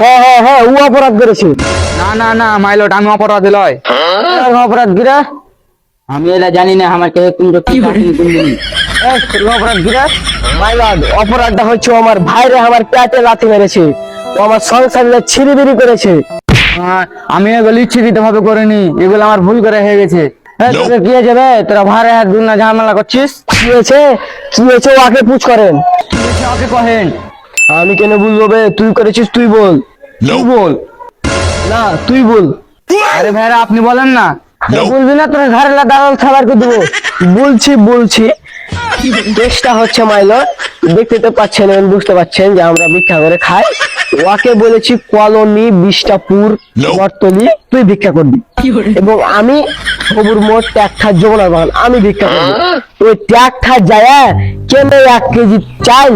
হ্যাঁ হ্যাঁ হ্যাঁ, ও অপরাধ করেছে। না না না মাইলট, আমি অপরাধী লয়। অপরাধ গিরা, আমি এটা জানি না আমাকে তুমি কি অপরাধ গিরা। মাইলট, অপরাধটা হচ্ছে আমার ভাইরে আমার পেটে লাথি মেরেছে, ও আমার সংসারে ছিড়িবিড়ি করেছে। আমি এগুলো ইচ্ছাকৃত ভাবে করিনি, এগুলো আমার ভুল করে হয়ে গেছে। তোকে কি হয়েছে বে? তোরা ভাইরে হাত দুনা ঝামেলা করছিস, কি হয়েছে? কি হয়েছে ওকে পুছ করেন, ওকে কহেন। আমি কেন বলবো বে? তুই করেছিস, তুই বল। তুই বল। না তুই বল। আরে ভাইরা আপনি বলেন না। বলবি না, তোর ঘরে দালাল খাবার করে দেবো। বলছি বলছি চেষ্টা হচ্ছে মাইলট, দেখতে তো পাচ্ছেন এবং বুঝতে পাচ্ছেন যে আমরা ভিক্ষা করে খাই। ওকে বলেছি কলোনি বিষ্টাপুর বটতলি তুই ভিক্ষা করবি, এবং আমি হবুর মোট ট্যাগঠা যমুনার বাগান আমি ভিক্ষা করবি। ওই ট্যাগঠা যায় কেন 1 কেজি চাল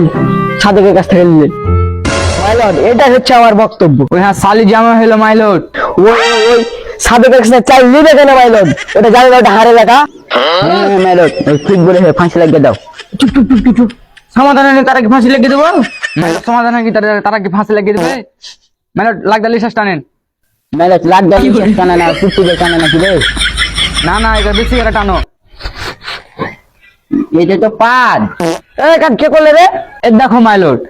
সাদেকের কাছ থেকে নিলেন। মাইলট, এটা হচ্ছে আমার বক্তব্য। ওই হ্যাঁ সালি জামা হলো মাইলট। ওই ওই সাদেকের কাছে চাল নিবে কেন মাইলট? এটা জানি না, ওটা হারে লেখা। মাইলট ঠিক বলে ফাঁসি লাগিয়ে দাও। চুপ চুপ চুপ চুপ। সমাধান হলে তারা কি ফাঁসি লাগিয়ে দেবো? সমাধান হয় কি তারা কি ফাঁসি লাগিয়ে দেবে? মাইলট লাগদা লিসাস টানেন। মাইলট লাগবে টানে না, কুট্টিতে টানে নাকি রে? না না এটা বেশি করে টানো। এটা তো পাদ। এই কাজ কে করলে রে? এই দেখো মাইলট,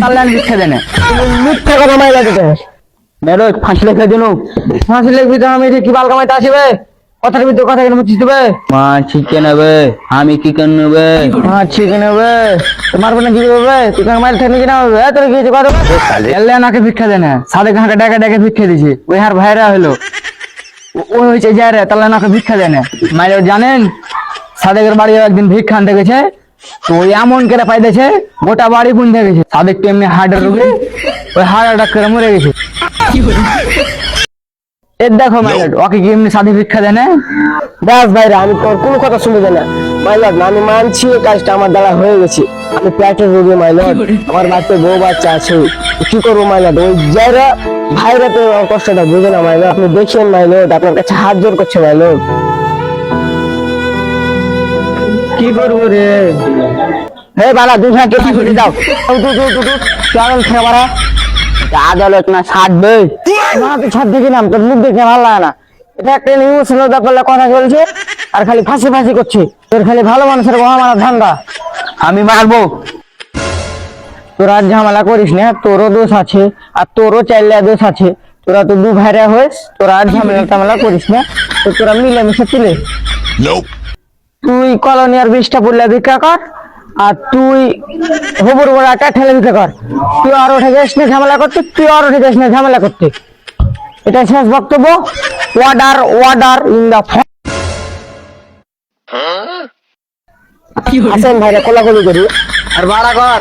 তাহলে ভিক্ষা দেনে মিথ্যা কথা মাইলট। এটা মাইলট ফাঁসি লেখা দিন। ফাঁসি লিখবি তো? আমি কি বাল কামাইতে আসবে? কথার ভিতরে কথা কেন মুছিস দেবে? মা চিকেন নেবে, আমি চিকেন নেবে। চিকেন হবে মারবে না, কি করবে? তুই কার মাইল ঠেলে কিনা হবে? তোর কি হয়েছে কথা? এলে নাকে ভিক্ষা দেনে, সাদে ঘাঁকে ডাকে ডাকে ভিক্ষা দিছে। ওই হার ভাইরা হলো ওই হয়েছে যায় রে, তাহলে নাকে ভিক্ষা দেনে। মাইলট জানেন সাদেকের বাড়ি একদিন ভিক্ষা আনতে গেছে, তো ওই এমন করে পাইতেছে গোটা বাড়ি বুনতে গেছে। সাদেক তো এমনি হার্টের রোগে, ওই হার্ট অ্যাটাক করে মরে গেছে। এর দেখো মাইলট, ওকে কি এমনি সাদে ভিক্ষা দেনে? ব্যাস ভাইরা, আমি তোর কোনো কথা শুনবে না মাইলট। না, আমি মানছি এই কাজটা আমার দ্বারা হয়ে গেছে। আমি পেটের রোগী মাইলট, আমার বাড়িতে বউ বাচ্চা আছে, কি করবো মাইলট? ওই যারা ভাইরা তো আমার কষ্টটা বুঝে না মাইলট। আপনি দেখছেন মাইলট, আপনার কাছে হাত জোর করছে মাইলট। কি করবো রে? হে বালা, 2 ভাগ কেটে ফেলে দাও। চল খেয়ে বাড়া। আদালত না ছাড়বে না, তুই ছাড় দেখি নাম, তোর মুখ দেখে ভালো লাগে না। এটা একটা ইমোশনাল ব্যাপারে কথা চলছে, আর খালি ফাঁসি ফাঁসি করছে। তোর খালি ভালো মানুষের গোহা মারা ধান্দা। আমি মারবো। তোরা আর ঝামেলা করিস না, তোরও দোষ আছে আর তোরও চাইলে দোষ আছে। তোরা তো 2 ভাইরা হয়েস, তোরা আর ঝামেলা টামেলা করিস না। তো তোরা মিলেমিশে চলে। তুই কলোনি আর 20টা পড়লে ভিক্ষা কর, আর তুই হবুর বড় একটা ঠেলে ভিক্ষা কর। তুই আর উঠে যাস না ঝামেলা করতে, তুই আর উঠে যাস না ঝামেলা করতে। এটা শেষ বক্তব্য। ওয়ার্ডার ওয়ার্ডার ইন দা আসেন ভাইরা, কোলাকুলি করি আর ভাড়া কর।